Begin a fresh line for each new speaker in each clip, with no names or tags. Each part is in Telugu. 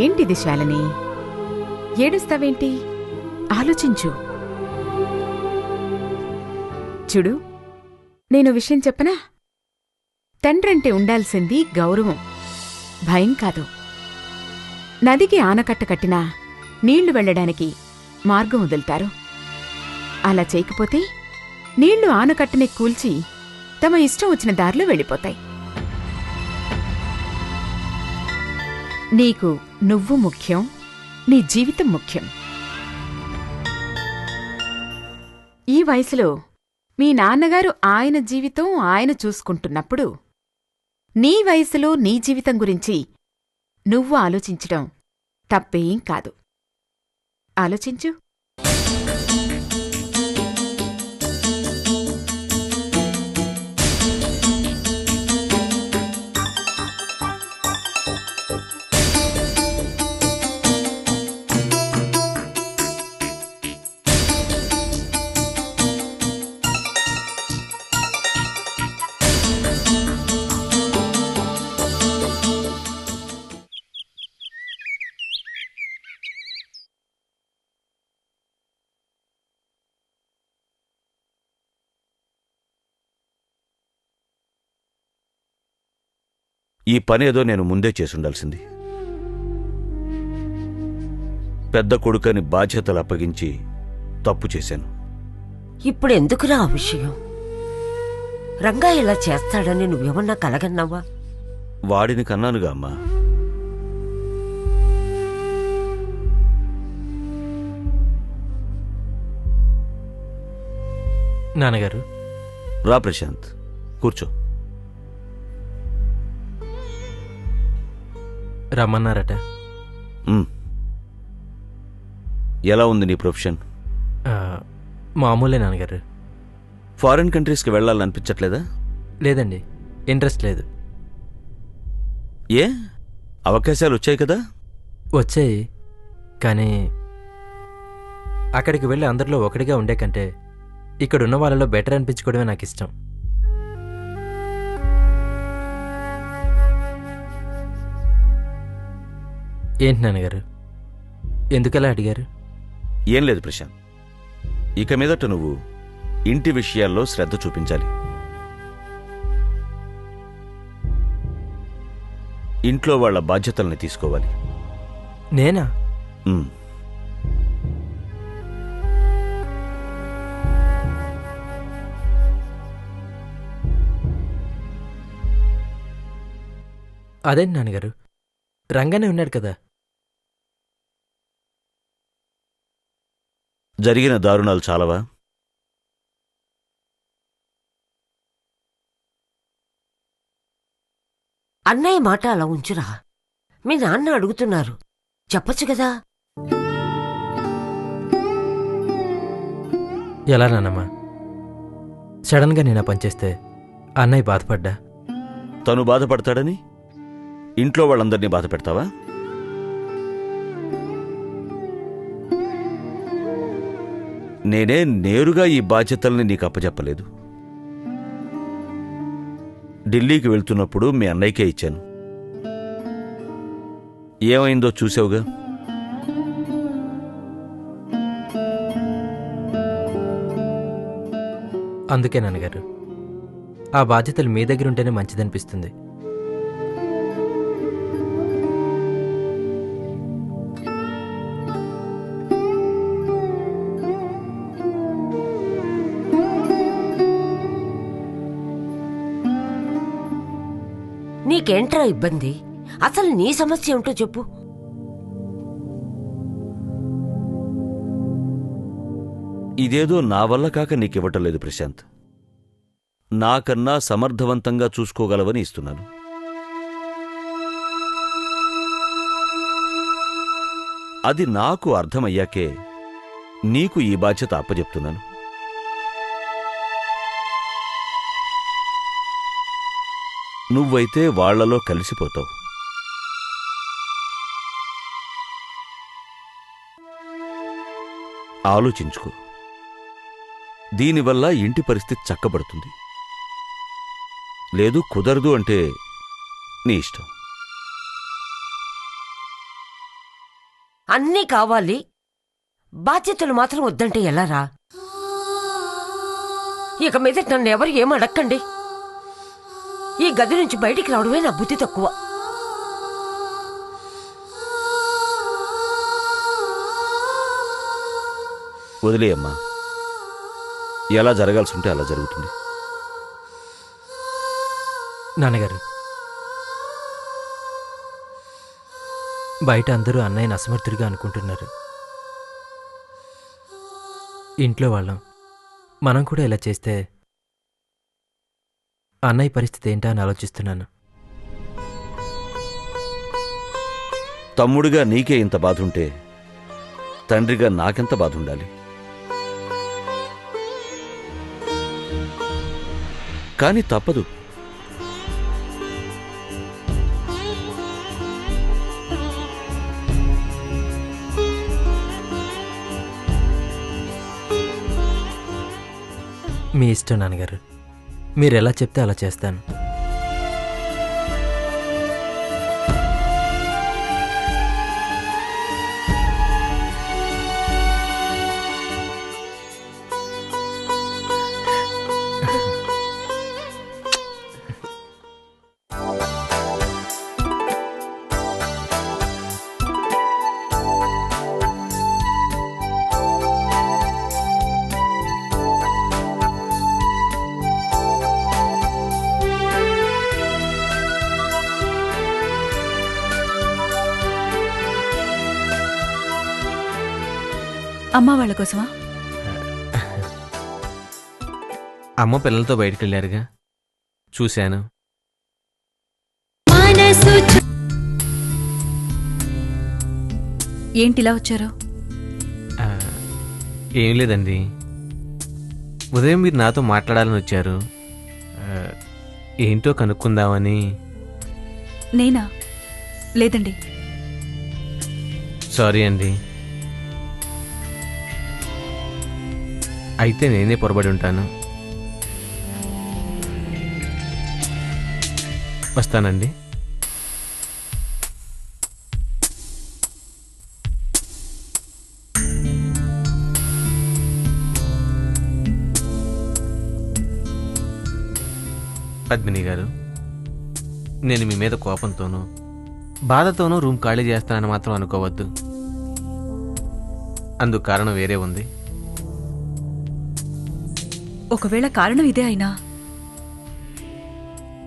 ఏంటిది శాలిని? ఏడుస్తావేంటి? ఆలోచించు. చూడు, నేను విషయం చెప్పనా? తండ్రంటే ఉండాల్సింది గౌరవం, భయం కాదు. నదికి ఆనకట్ట కట్టినా నీళ్లు వెళ్లడానికి మార్గం వదులుతారు. అలా చేయకపోతే నీళ్లు ఆనకట్టని కూల్చి తమ ఇష్టం వచ్చిన దారిలో వెళ్ళిపోతాయి. నీకు నువ్వు ముఖ్యం, నీ జీవితం ముఖ్యం. ఈ వయసులో మీ నాన్నగారు ఆయన జీవితం ఆయన చూసుకుంటున్నప్పుడు నీ వయసులో నీ జీవితం గురించి నువ్వు ఆలోచించడం తప్పేం కాదు. ఆలోచించు.
ఈ పనేదో నేను ముందే చేసుండాల్సింది. పెద్ద కొడుకని బాధ్యతలు అప్పగించి తప్పు చేశాను.
ఇప్పుడెందుకురా ఆ విషయం? రంగా ఇలా చేస్తాడని నువ్వేమన్నా కలగన్నావా?
వాడిని కన్నానుగా అమ్మా.
నాన్నగారు.
రా ప్రశాంత్, కూర్చో.
రమ్మన్నారట.
ఎలా ఉంది నీ ప్రొఫెషన్?
మామూలే నాన్నగారు.
ఫారిన్ కంట్రీస్కి వెళ్ళాలనిపించట్లేదా?
లేదండి, ఇంట్రెస్ట్ లేదు.
ఏ, అవకాశాలు వచ్చాయి కదా?
వచ్చాయి, కానీ అక్కడికి వెళ్ళి అందరిలో ఒకటిగా ఉండే కంటే ఇక్కడున్న వాళ్ళలో బెటర్ అనిపించుకోవడమే నాకు ఇష్టం. ఏంటి నాన్నగారు, ఎందుకలా అడిగారు?
ఏం లేదు ప్రశాంత్, ఇక మీదట నువ్వు ఇంటి విషయాల్లో శ్రద్ధ చూపించాలి. ఇంట్లో వాళ్ళ బాధ్యతల్ని తీసుకోవాలి.
నేనా? అదేంటి నాన్నగారు, రంగానే ఉన్నాడు కదా.
జరిగిన దారుణాలు చాలవా?
అన్నయ్య మాట అలా ఉంచురా. మీ నాన్న అడుగుతున్నారు, చెప్పచ్చు కదా.
ఎలా నాన్నమ్మా? సడన్గా నేను పనిచేస్తే అన్నయ్య బాధపడ్డా?
తను బాధపడతాడని ఇంట్లో వాళ్ళందరినీ బాధ పెడతావా? నేనే నేరుగా ఈ బాధ్యతల్ని నీకు అప్పచెప్పలేదు. ఢిల్లీకి వెళ్తున్నప్పుడు మీ అన్నయ్యకే ఇచ్చాను. ఏమైందో చూసావుగా.
అందుకే నాన్నగారు, ఆ బాధ్యతలు మీ దగ్గరుంటేనే మంచిదనిపిస్తుంది.
నీకేంట్రా ఇబ్బంది? అసలు నీ సమస్య ఏమిటో చెప్పు.
ఇదేదో నా వల్ల కాక నీకివ్వటం లేదు ప్రశాంత్. నాకన్నా సమర్థవంతంగా చూసుకోగలవని ఇస్తున్నాను. అది నాకు అర్థమయ్యాకే నీకు ఈ బాధ్యత అప్పచెప్తున్నాను. నువ్వైతే వాళ్లలో కలిసిపోతావు. ఆలోచించుకో. దీనివల్ల ఇంటి పరిస్థితి చక్కబడుతుంది. లేదు కుదరదు అంటే నీ ఇష్టం.
అన్నీ కావాలి, బాధ్యతలు మాత్రం వద్దంటే ఎలారా? ఇక మీద నన్ను ఎవరు ఏం అడక్కండి. ఈ గది నుంచి బయటికి రావడమే నా బుద్ధి తక్కువ.
వదిలేయమ్మా, ఎలా జరగాల్సి ఉంటే అలా జరుగుతుంది.
నాన్నగారు, బయట అందరూ అన్నయ్యని అసమర్థుడిగా అనుకుంటున్నారు. ఇంట్లో వాళ్ళం మనం కూడా ఇలా చేస్తే అన్నయ్య పరిస్థితి ఏంటా అని ఆలోచిస్తున్నాను.
తమ్ముడిగా నీకే ఇంత బాధ ఉంటే తండ్రిగా నాకెంత బాధ ఉండాలి? కానీ తప్పదు.
మీ ఇష్టం నాన్నగారు, మీరు ఎలా చెప్తే అలా చేస్తాను.
అమ్మ వాళ్ళ కోసమా?
అమ్మ పిల్లలతో బయటికి వెళ్ళారుగా, చూశాను.
ఏంటిలా వచ్చారు?
ఏం లేదండి, ఉదయం మీరు నాతో మాట్లాడాలని వచ్చారు. ఏంటో కనుక్కుందామని.
నేనా? లేదండి.
సారీ అండి. అయితే నేనే పొరబడి ఉంటాను. వస్తానండి. పద్మిని గారు, నేను మీ మీద కోపంతోనూ బాధతోనూ రూమ్ ఖాళీ చేస్తానని మాత్రం అనుకోవద్దు. అందుకు కారణం వేరే ఉంది.
ఒకవేళ కారణం ఇదే అయినా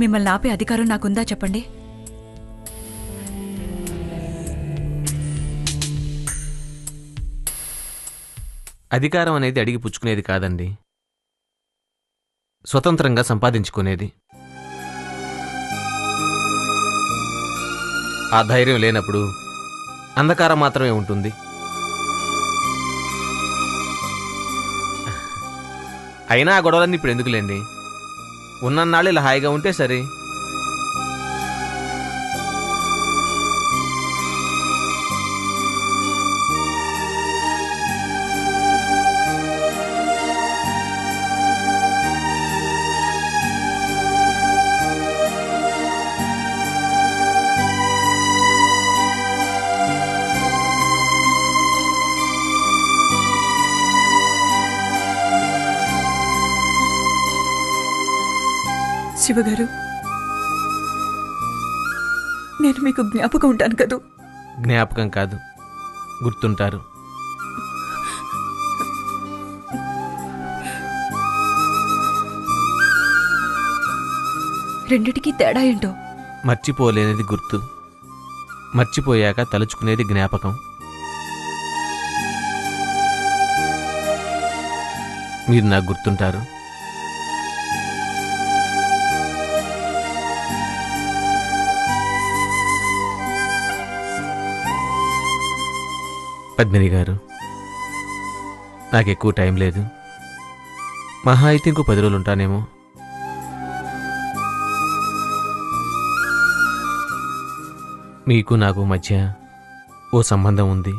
మిమ్మల్ని ఆపే అధికారం నాకుందా చెప్పండి?
అధికారం అనేది అడిగి పుచ్చుకునేది కాదండి, స్వతంత్రంగా సంపాదించుకునేది. ఆ ధైర్యం లేనప్పుడు అంధకారం మాత్రమే ఉంటుంది. అయినా ఆ గొడవలన్నీ ఇప్పుడు ఎందుకులేండి, ఉన్నన్నాళ్ళు ఇలా హాయిగా ఉంటే సరే.
శివగారు, నేను మీకు జ్ఞాపకం ఉంటాను కదూ?
జ్ఞాపకం కాదు, గుర్తుంటారు.
రెండిటికీ తేడా ఏంటో?
మర్చిపోలేనిది గుర్తు, మర్చిపోయాక తలుచుకునేది జ్ఞాపకం. మీరు నాకు గుర్తుంటారు. పద్మిని గారు, నాకు ఎక్కువ టైం లేదు. మహా అయితే ఇంకో 10 రోజులు ఉంటానేమో. మీకు నాకు మధ్య ఓ సంబంధం ఉంది.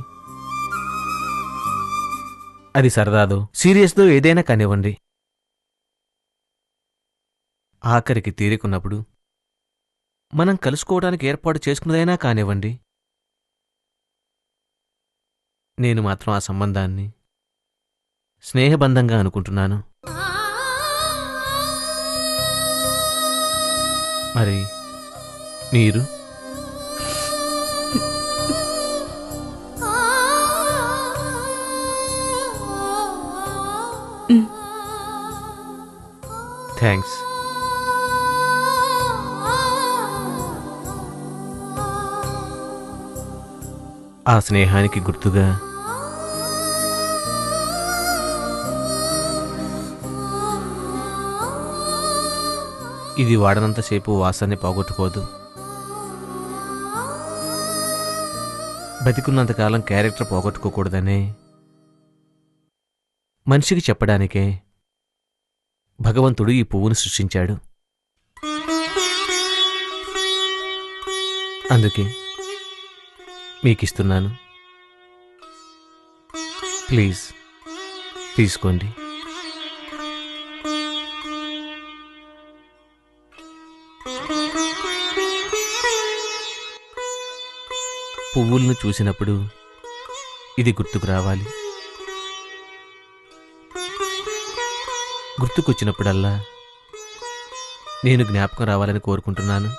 అది సరదాదో సీరియస్దో ఏదైనా కానివ్వండి. ఆఖరికి తీరికున్నప్పుడు మనం కలుసుకోవడానికి ఏర్పాటు చేసుకున్నదైనా కానివ్వండి. నేను మాత్రం ఆ సంబంధాన్ని స్నేహబంధంగా అనుకుంటున్నాను. మరి మీరు? థ్యాంక్స్. ఆ స్నేహానికి గుర్తుగా ఇది వాడనంతసేపు వాసాన్ని పోగొట్టుకోదు. బతికున్నంతకాలం క్యారెక్టర్ పోగొట్టుకోకూడదనే మనిషికి చెప్పడానికే భగవంతుడు ఈ పువ్వును సృష్టించాడు. అందుకే మీకిస్తున్నాను. ప్లీజ్ తీసుకోండి. పువ్వులను చూసినప్పుడు ఇది గుర్తుకు రావాలి. గుర్తుకొచ్చినప్పుడల్లా నేను జ్ఞాపకం రావాలని కోరుకుంటున్నాను.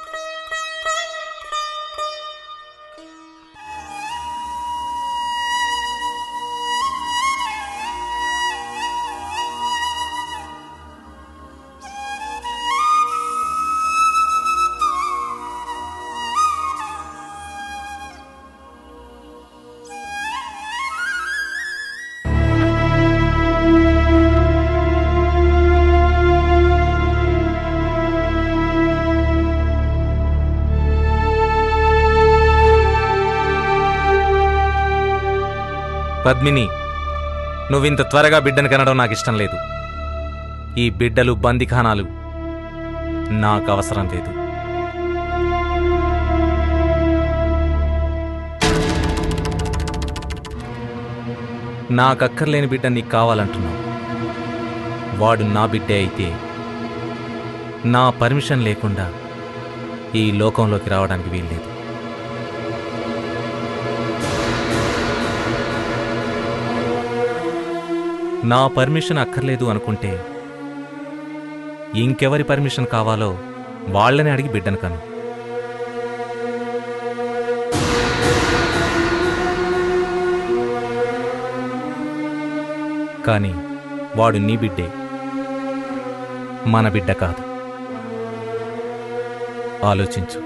పద్మిని, నువ్వింత త్వరగా బిడ్డను కనడం నాకు ఇష్టం లేదు. ఈ బిడ్డలు బందిఖానాలు నాకు అవసరం లేదు. నాకక్కర్లేని బిడ్డ నీకు కావాలంటున్నావు. వాడు నా బిడ్డే అయితే నా పర్మిషన్ లేకుండా ఈ లోకంలోకి రావడానికి వీల్లేదు. నా పర్మిషన్ అక్కర్లేదు అనుకుంటే ఇంకెవరి పర్మిషన్ కావాలో వాళ్ళని అడిగి బిడ్డను కను. కానీ వాడు నీ బిడ్డే, మన బిడ్డ కాదు. ఆలోచించు.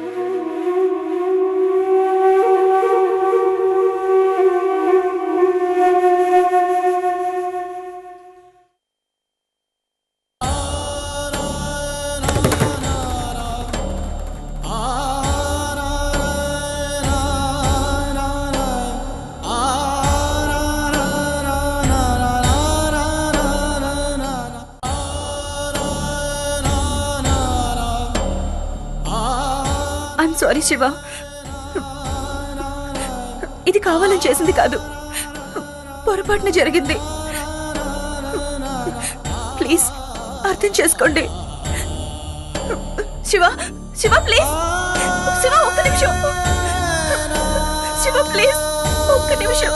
ఐఎమ్ సారీ శివ, ఇది కావాలని చేసింది కాదు, పొరపాటున జరిగింది. ప్లీజ్ అర్థం చేసుకోండి. శివ, శివ ప్లీజ్, శివ ఒక్క నిమిషం, శివ ప్లీజ్ ఒక్క నిమిషం.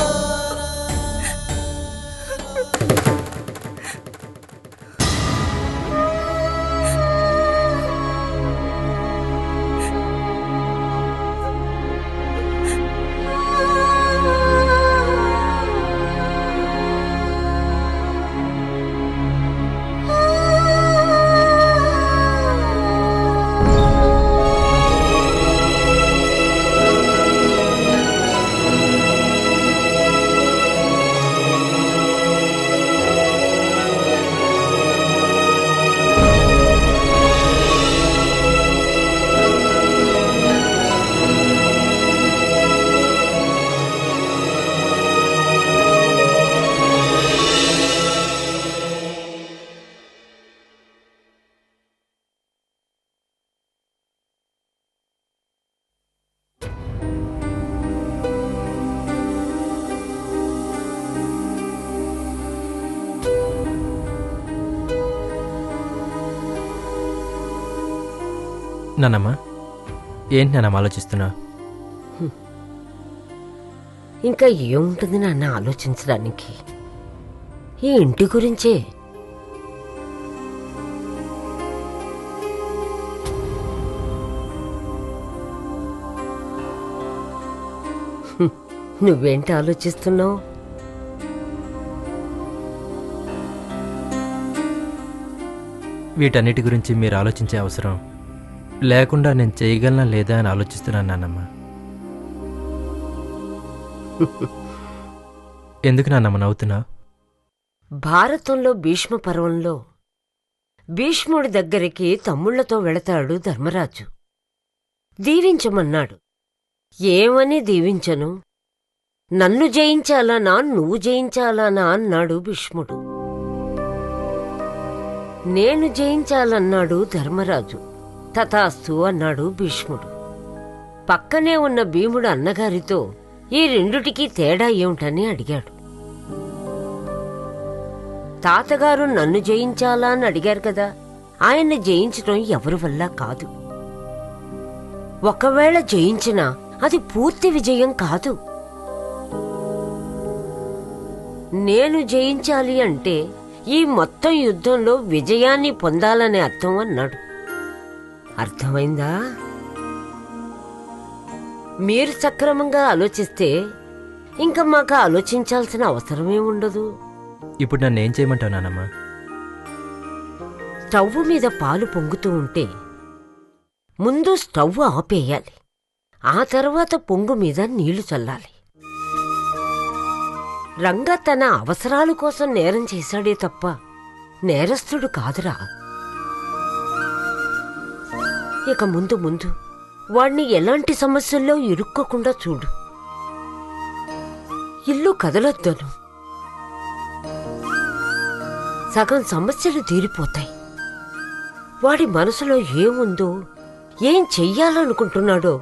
నాన్నమ్మ, ఏంటి నాన్నమ్మ ఆలోచిస్తున్నా?
ఇంకా ఏముంటుంది నాన్న ఆలోచించడానికి? ఈ ఇంటి గురించే. నువ్వేంటి ఆలోచిస్తున్నావు?
వీటన్నిటి గురించి మీరు ఆలోచించే అవసరం లేకుండా నేను చేయగలనా లేదా అని ఆలోచిస్తున్నాను నాన్నమ్మ. ఎందుకు నాన్నమ్మ నవ్వుతున్నావు?
భారతంలో భీష్మ పర్వంలో భీష్ముడి దగ్గరికి తమ్ముళ్లతో వెళతాడు ధర్మరాజు. దీవించమన్నాడు. ఏమని దీవించను? నన్ను జయించాలనా నువ్వు జయించాలనా అన్నాడు భీష్ముడు. నేను జయించాలన్నాడు ధర్మరాజు. తథాస్తు అన్నాడు భీష్ముడు. పక్కనే ఉన్న భీముడు అన్నగారితో ఈ రెండుటికీ తేడా ఏమిటని అడిగాడు. తాతగారు నన్ను జయించాలా అని అడిగారు కదా, ఆయన్ని జయించడం ఎవరి వల్ల కాదు. ఒకవేళ జయించినా అది పూర్తి విజయం కాదు. నేను జయించాలి అంటే ఈ మొత్తం యుద్ధంలో విజయాన్ని పొందాలనే అర్థం అన్నాడు. అర్థమైందా? మీరు సక్రమంగా ఆలోచిస్తే ఇంకా మాకు ఆలోచించాల్సిన అవసరమే ఉండదు.
ఇప్పుడు నన్ను ఏం చేయమంటావు నాన్నమ్మ?
స్టవ్ మీద పాలు పొంగుతూ ఉంటే ముందు స్టవ్ ఆపేయాలి. ఆ తర్వాత పొంగు మీద నీళ్లు చల్లాలి. రంగ తన అవసరాల కోసం నేరం చేశాడే తప్ప నేరస్తుడు కాదురా. ఇక ముందు ముందు వాణ్ణి ఎలాంటి సమస్యల్లో ఇరుక్కోకుండా చూడు. ఇల్లు కదలొద్దను. సగం సమస్యలు తీరిపోతాయి. వాడి మనసులో ఏముందో, ఏం చెయ్యాలనుకుంటున్నాడో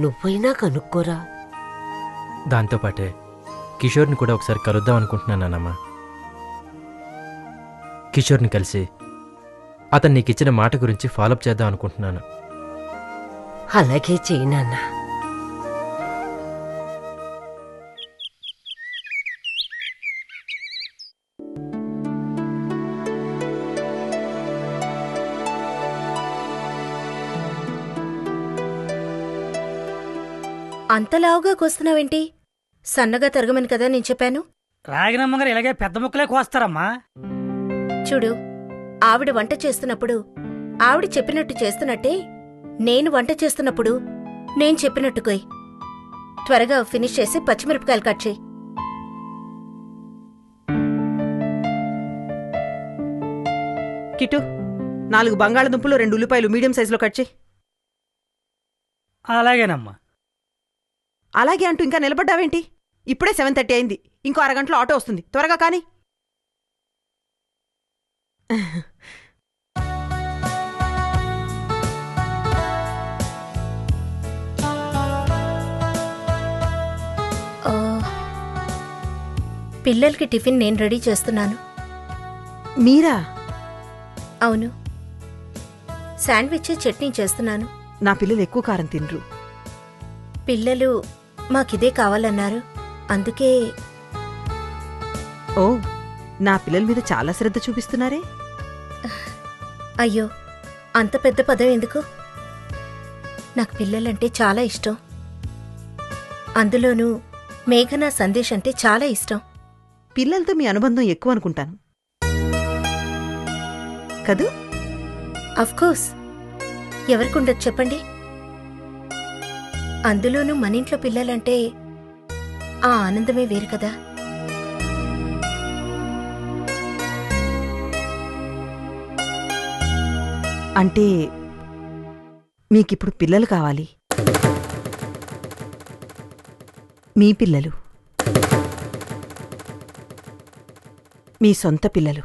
నువ్వైనా కనుక్కోరా.
దాంతోపాటే కిషోర్ని కూడా ఒకసారి కలుద్దాం అనుకుంటున్నాను నాన్నమ్మ. కిషోర్ని కలిసి అతను నీకిచ్చిన మాట గురించి ఫాలోఅప్ చేద్దాం అనుకుంటున్నాను.
అలాగే చెయ్యి నాన్న.
అంతలావుగా కోస్తున్నావేంటి? సన్నగా తరగమని కదా నేను చెప్పాను.
రాగినమ్మగారు ఇలాగే పెద్ద ముక్కలే కోస్తారమ్మా.
చూడు, ఆవిడ వంట చేస్తున్నప్పుడు ఆవిడ చెప్పినట్టు చేస్తున్నట్టే నేను వంట చేస్తున్నప్పుడు నేను చెప్పినట్టు కోయ్. త్వరగా ఫినిష్ చేసి పచ్చిమిరపకాయలు కట్ చేయి.
కిట్టు, 4 బంగాళదుంపలు 2 ఉల్లిపాయలు మీడియం సైజులో కట్ చేయి.
అలాగేనమ్మా.
అలాగే అంటూ ఇంకా నిలబడ్డావేంటి? ఇప్పుడే 7:30 అయింది. ఇంకో అరగంటలో ఆటో వస్తుంది. త్వరగా కానీ.
పిల్లలకి టిఫిన్ నేను రెడీ చేస్తున్నాను.
మీరా?
అవును, శాండ్విచ్ చట్నీ చేస్తున్నాను.
నా పిల్లలు ఎక్కువ కారం తినరు.
పిల్లలు మాకిదే కావాలన్నారు, అందుకే.
ఓ, నా పిల్లల మీద చాలా శ్రద్ధ చూపిస్తున్నారే.
అయ్యో, అంత పెద్ద పదం ఎందుకు? నాకు పిల్లలంటే చాలా ఇష్టం. అందులోనూ మేఘనా సందేశ్ అంటే చాలా ఇష్టం.
పిల్లలతో మీ అనుబంధం ఎక్కువ అనుకుంటాను కదూ?
అఫ్కోర్స్, ఎవరికుండదు చెప్పండి. అందులోనూ మనింట్లో పిల్లలంటే ఆ ఆనందమే వేరు కదా.
అంటే మీకిప్పుడు పిల్లలు కావాలి? మీ పిల్లలు, మీ సొంత పిల్లలు,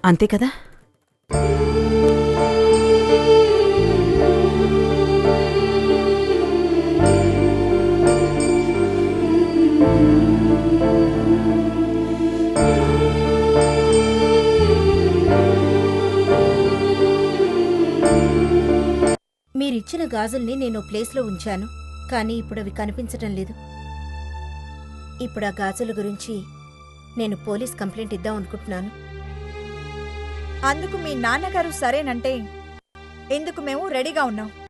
అంతే కదా?
మీరిచ్చిన గాజుల్ని నేను ప్లేస్లో ఉంచాను, కానీ ఇప్పుడు అవి కనిపించటం లేదు. ఇప్పుడు ఆ గాజుల గురించి నేను పోలీస్ కంప్లైంట్ ఇద్దాం అనుకుంటున్నాను.
అందుకు మీ నాన్నగారు సరేనంటే ఇందుకు మేము రెడీగా ఉన్నాం.